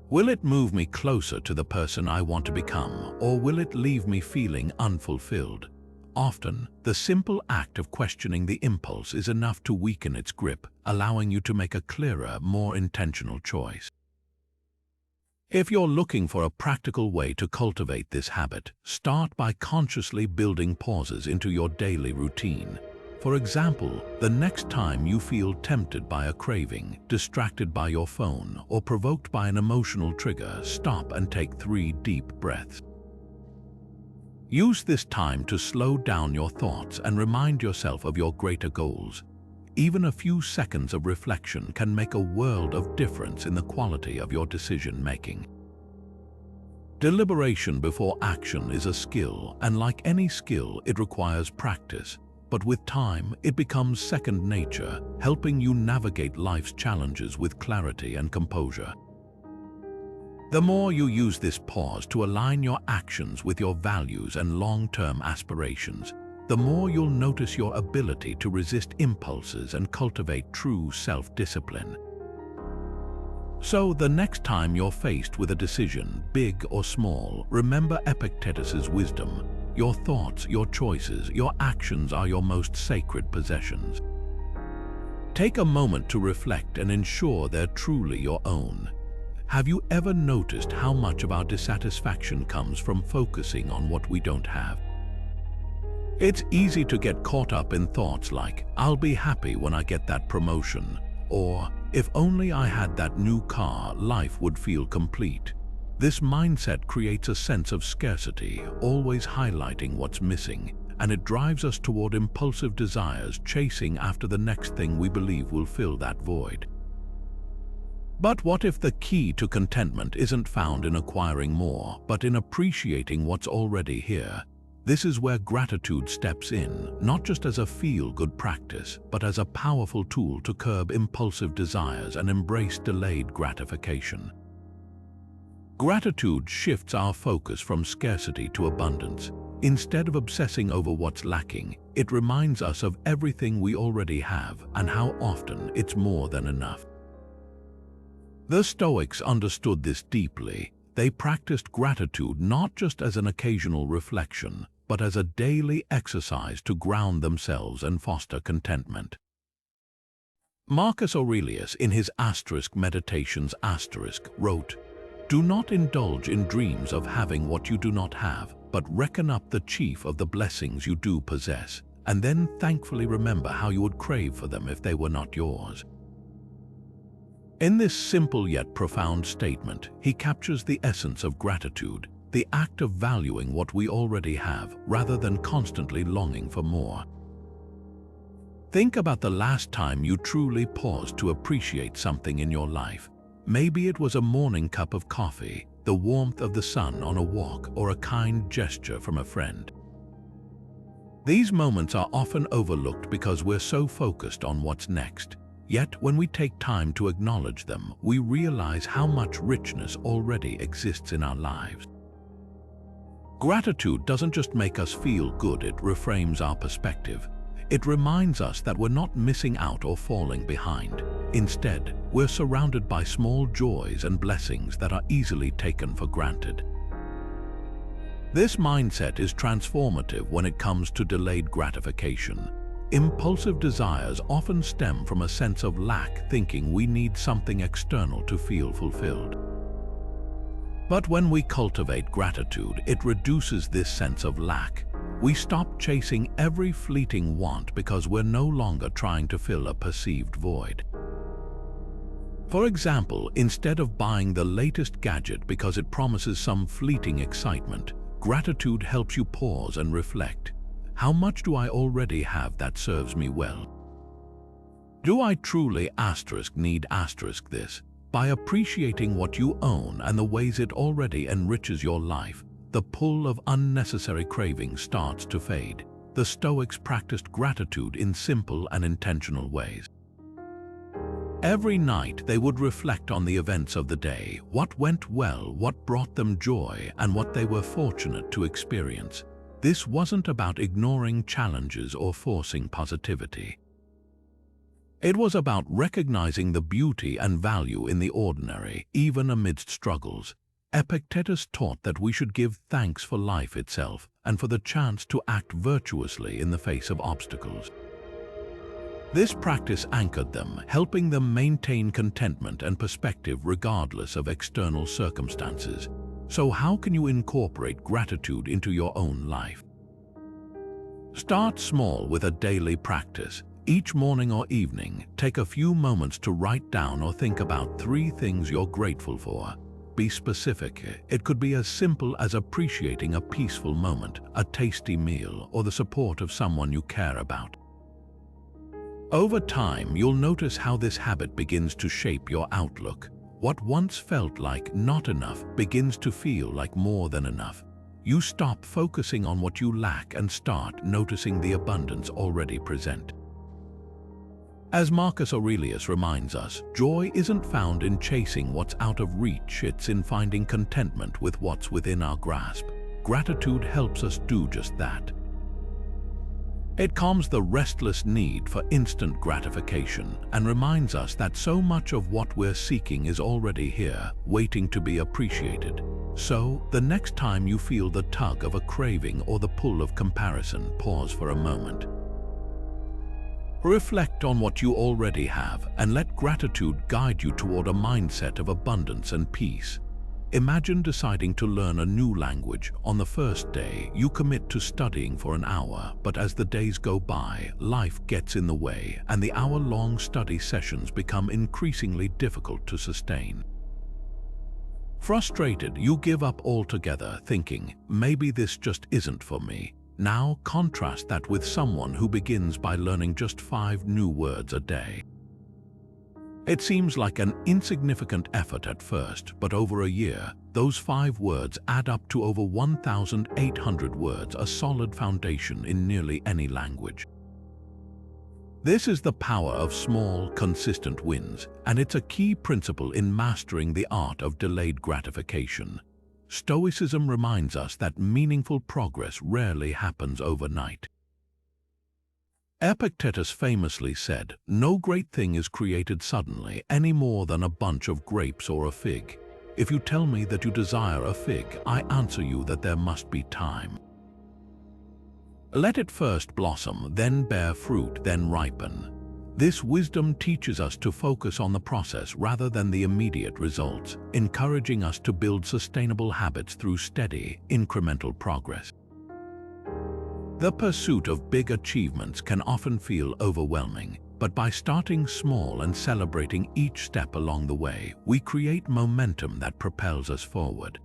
Will it move me closer to the person I want to become, or will it leave me feeling unfulfilled? Often, the simple act of questioning the impulse is enough to weaken its grip, allowing you to make a clearer, more intentional choice. If you're looking for a practical way to cultivate this habit, start by consciously building pauses into your daily routine. For example, the next time you feel tempted by a craving, distracted by your phone, or provoked by an emotional trigger, stop and take 3 deep breaths. Use this time to slow down your thoughts and remind yourself of your greater goals. Even a few seconds of reflection can make a world of difference in the quality of your decision-making. Deliberation before action is a skill, and like any skill, it requires practice. But with time, it becomes second nature, helping you navigate life's challenges with clarity and composure. The more you use this pause to align your actions with your values and long-term aspirations, the more you'll notice your ability to resist impulses and cultivate true self-discipline. So, the next time you're faced with a decision, big or small, remember Epictetus's wisdom. Your thoughts, your choices, your actions are your most sacred possessions. Take a moment to reflect and ensure they're truly your own. Have you ever noticed how much of our dissatisfaction comes from focusing on what we don't have? It's easy to get caught up in thoughts like, "I'll be happy when I get that promotion," or "If only I had that new car, life would feel complete." This mindset creates a sense of scarcity, always highlighting what's missing, and it drives us toward impulsive desires, chasing after the next thing we believe will fill that void. But what if the key to contentment isn't found in acquiring more, but in appreciating what's already here? This is where gratitude steps in, not just as a feel-good practice, but as a powerful tool to curb impulsive desires and embrace delayed gratification. Gratitude shifts our focus from scarcity to abundance. Instead of obsessing over what's lacking, it reminds us of everything we already have and how often it's more than enough. The Stoics understood this deeply. They practiced gratitude not just as an occasional reflection, but as a daily exercise to ground themselves and foster contentment. Marcus Aurelius, in his Meditations wrote, "Do not indulge in dreams of having what you do not have, but reckon up the chief of the blessings you do possess, and then thankfully remember how you would crave for them if they were not yours." In this simple yet profound statement, he captures the essence of gratitude, the act of valuing what we already have rather than constantly longing for more. Think about the last time you truly paused to appreciate something in your life. Maybe it was a morning cup of coffee, the warmth of the sun on a walk, or a kind gesture from a friend. These moments are often overlooked because we're so focused on what's next. Yet, when we take time to acknowledge them, we realize how much richness already exists in our lives. Gratitude doesn't just make us feel good, it reframes our perspective. It reminds us that we're not missing out or falling behind. Instead, we're surrounded by small joys and blessings that are easily taken for granted. This mindset is transformative when it comes to delayed gratification. Impulsive desires often stem from a sense of lack, thinking we need something external to feel fulfilled. But when we cultivate gratitude, it reduces this sense of lack. We stop chasing every fleeting want because we're no longer trying to fill a perceived void. For example, instead of buying the latest gadget because it promises some fleeting excitement, gratitude helps you pause and reflect. How much do I already have that serves me well? Do I truly need this? By appreciating what you own and the ways it already enriches your life, the pull of unnecessary craving starts to fade. The Stoics practiced gratitude in simple and intentional ways. Every night they would reflect on the events of the day, what went well, what brought them joy, and what they were fortunate to experience. This wasn't about ignoring challenges or forcing positivity. It was about recognizing the beauty and value in the ordinary, even amidst struggles. Epictetus taught that we should give thanks for life itself and for the chance to act virtuously in the face of obstacles. This practice anchored them, helping them maintain contentment and perspective regardless of external circumstances. So how can you incorporate gratitude into your own life? Start small with a daily practice. Each morning or evening, take a few moments to write down or think about 3 things you're grateful for. Be specific. It could be as simple as appreciating a peaceful moment, a tasty meal, or the support of someone you care about. Over time, you'll notice how this habit begins to shape your outlook. What once felt like not enough begins to feel like more than enough. You stop focusing on what you lack and start noticing the abundance already present. As Marcus Aurelius reminds us, joy isn't found in chasing what's out of reach, it's in finding contentment with what's within our grasp. Gratitude helps us do just that. It calms the restless need for instant gratification and reminds us that so much of what we're seeking is already here, waiting to be appreciated. So, the next time you feel the tug of a craving or the pull of comparison, pause for a moment. Reflect on what you already have and let gratitude guide you toward a mindset of abundance and peace. Imagine deciding to learn a new language. On the first day, you commit to studying for an hour, but as the days go by, life gets in the way and the hour-long study sessions become increasingly difficult to sustain. Frustrated, you give up altogether, thinking, maybe this just isn't for me. Now contrast that with someone who begins by learning just 5 new words a day. It seems like an insignificant effort at first, but over a year, those 5 words add up to over 1,800 words, a solid foundation in nearly any language. This is the power of small, consistent wins, and it's a key principle in mastering the art of delayed gratification. Stoicism reminds us that meaningful progress rarely happens overnight. Epictetus famously said, "No great thing is created suddenly, any more than a bunch of grapes or a fig. If you tell me that you desire a fig, I answer you that there must be time. Let it first blossom, then bear fruit, then ripen." This wisdom teaches us to focus on the process rather than the immediate results, encouraging us to build sustainable habits through steady, incremental progress. The pursuit of big achievements can often feel overwhelming, but by starting small and celebrating each step along the way, we create momentum that propels us forward.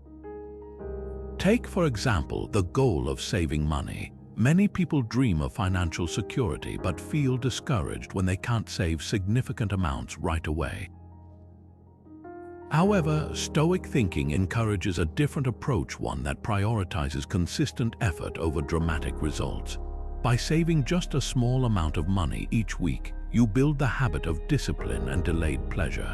Take, for example, the goal of saving money. Many people dream of financial security but feel discouraged when they can't save significant amounts right away. However, Stoic thinking encourages a different approach, one that prioritizes consistent effort over dramatic results. By saving just a small amount of money each week, you build the habit of discipline and delayed pleasure.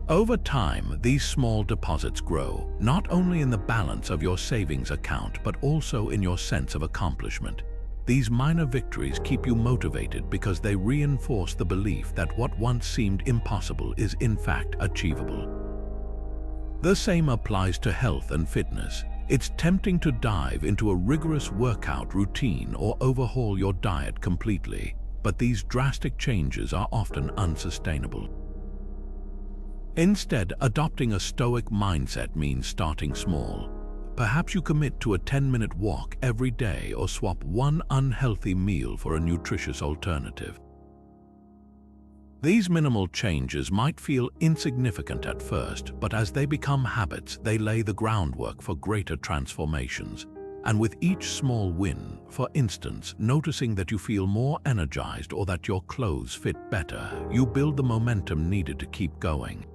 Over time, these small deposits grow, not only in the balance of your savings account but also in your sense of accomplishment. These minor victories keep you motivated because they reinforce the belief that what once seemed impossible is in fact achievable. The same applies to health and fitness. It's tempting to dive into a rigorous workout routine or overhaul your diet completely, but these drastic changes are often unsustainable. Instead, adopting a Stoic mindset means starting small. Perhaps you commit to a 10-minute walk every day or swap one unhealthy meal for a nutritious alternative. These minimal changes might feel insignificant at first, but as they become habits, they lay the groundwork for greater transformations. And with each small win, for instance, noticing that you feel more energized or that your clothes fit better, you build the momentum needed to keep going.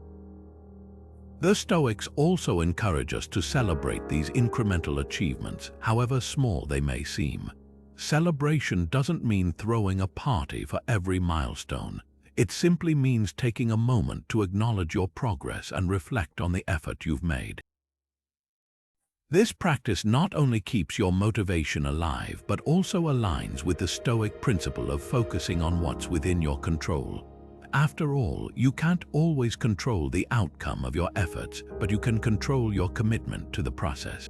The Stoics also encourage us to celebrate these incremental achievements, however small they may seem. Celebration doesn't mean throwing a party for every milestone. It simply means taking a moment to acknowledge your progress and reflect on the effort you've made. This practice not only keeps your motivation alive, but also aligns with the Stoic principle of focusing on what's within your control. After all, you can't always control the outcome of your efforts, but you can control your commitment to the process.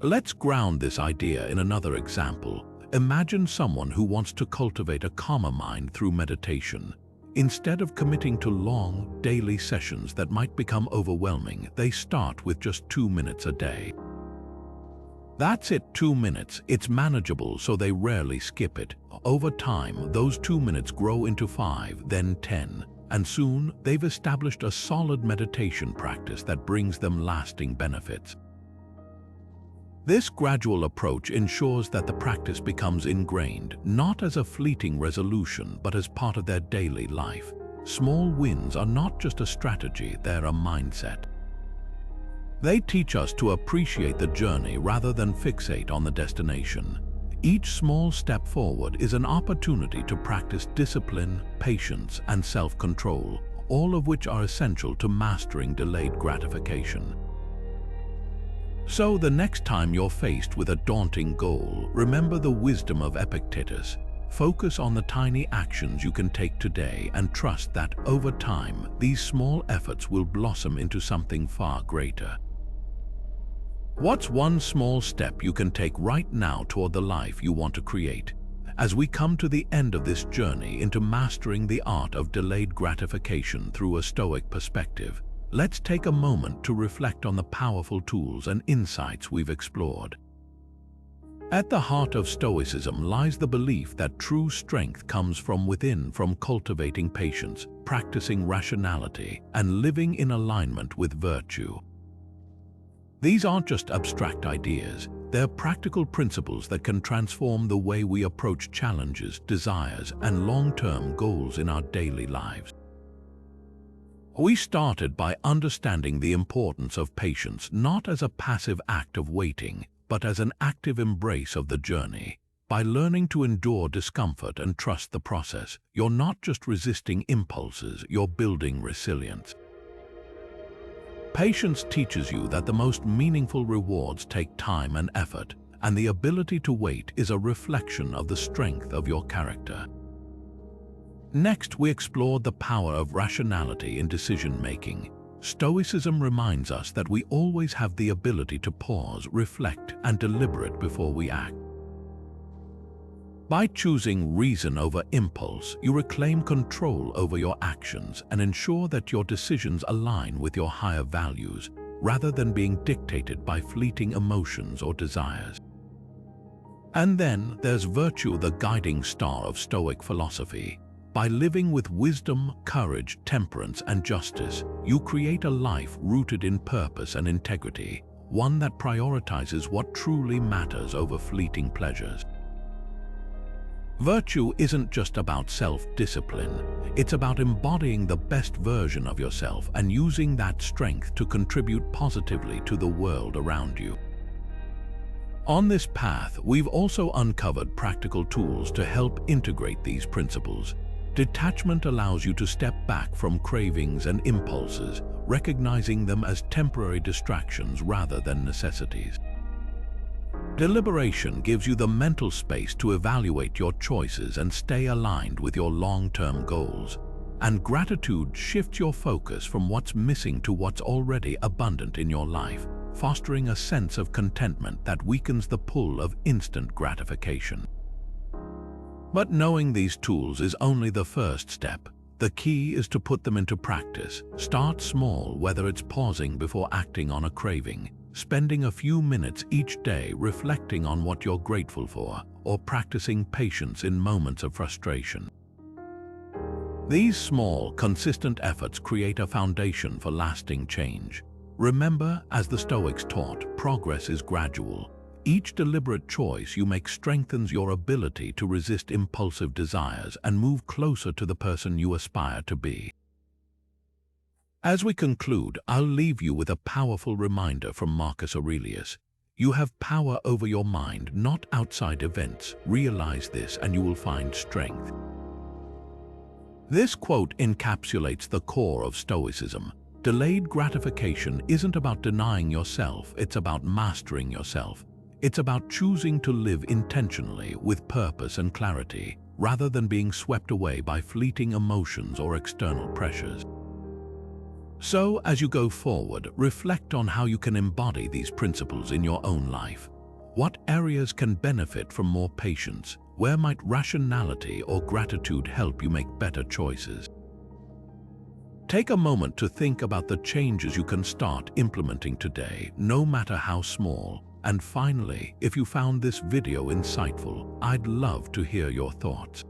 Let's ground this idea in another example. Imagine someone who wants to cultivate a calmer mind through meditation. Instead of committing to long, daily sessions that might become overwhelming, they start with just 2 minutes a day. That's it, 2 minutes. It's manageable, so they rarely skip it. Over time, those 2 minutes grow into 5, then 10, and soon they've established a solid meditation practice that brings them lasting benefits. This gradual approach ensures that the practice becomes ingrained, not as a fleeting resolution, but as part of their daily life. Small wins are not just a strategy, they're a mindset. They teach us to appreciate the journey rather than fixate on the destination. Each small step forward is an opportunity to practice discipline, patience, and self-control, all of which are essential to mastering delayed gratification. So the next time you're faced with a daunting goal, remember the wisdom of Epictetus. Focus on the tiny actions you can take today and trust that over time, these small efforts will blossom into something far greater. What's one small step you can take right now toward the life you want to create? As we come to the end of this journey into mastering the art of delayed gratification through a Stoic perspective, let's take a moment to reflect on the powerful tools and insights we've explored. At the heart of Stoicism lies the belief that true strength comes from within, from cultivating patience, practicing rationality, and living in alignment with virtue. These aren't just abstract ideas, They're practical principles that can transform the way we approach challenges, desires, and long-term goals in our daily lives. We started by understanding the importance of patience not as a passive act of waiting, but as an active embrace of the journey. By learning to endure discomfort and trust the process, you're not just resisting impulses, you're building resilience. Patience teaches you that the most meaningful rewards take time and effort, and the ability to wait is a reflection of the strength of your character. Next, we explored the power of rationality in decision-making. Stoicism reminds us that we always have the ability to pause, reflect, and deliberate before we act. By choosing reason over impulse, you reclaim control over your actions and ensure that your decisions align with your higher values, rather than being dictated by fleeting emotions or desires. And then there's virtue, the guiding star of Stoic philosophy. By living with wisdom, courage, temperance, and justice, you create a life rooted in purpose and integrity, one that prioritizes what truly matters over fleeting pleasures. Virtue isn't just about self-discipline, it's about embodying the best version of yourself and using that strength to contribute positively to the world around you. On this path, we've also uncovered practical tools to help integrate these principles. Detachment allows you to step back from cravings and impulses, recognizing them as temporary distractions rather than necessities. Deliberation gives you the mental space to evaluate your choices and stay aligned with your long-term goals. And gratitude shifts your focus from what's missing to what's already abundant in your life, fostering a sense of contentment that weakens the pull of instant gratification. But knowing these tools is only the first step. The key is to put them into practice. Start small, whether it's pausing before acting on a craving, spending a few minutes each day reflecting on what you're grateful for, or practicing patience in moments of frustration. These small, consistent efforts create a foundation for lasting change. Remember, as the Stoics taught, progress is gradual. Each deliberate choice you make strengthens your ability to resist impulsive desires and move closer to the person you aspire to be. As we conclude, I'll leave you with a powerful reminder from Marcus Aurelius. You have power over your mind, not outside events. Realize this and you will find strength. This quote encapsulates the core of Stoicism. Delayed gratification isn't about denying yourself, it's about mastering yourself. It's about choosing to live intentionally with purpose and clarity, rather than being swept away by fleeting emotions or external pressures. So, as you go forward, reflect on how you can embody these principles in your own life. What areas can benefit from more patience? Where might rationality or gratitude help you make better choices? Take a moment to think about the changes you can start implementing today, no matter how small. And finally, if you found this video insightful, I'd love to hear your thoughts.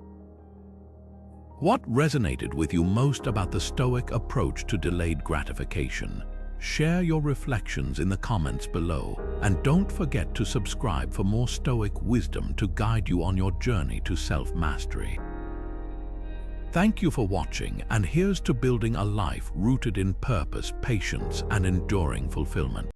What resonated with you most about the Stoic approach to delayed gratification? Share your reflections in the comments below, and don't forget to subscribe for more Stoic wisdom to guide you on your journey to self-mastery. Thank you for watching, and here's to building a life rooted in purpose, patience, and enduring fulfillment.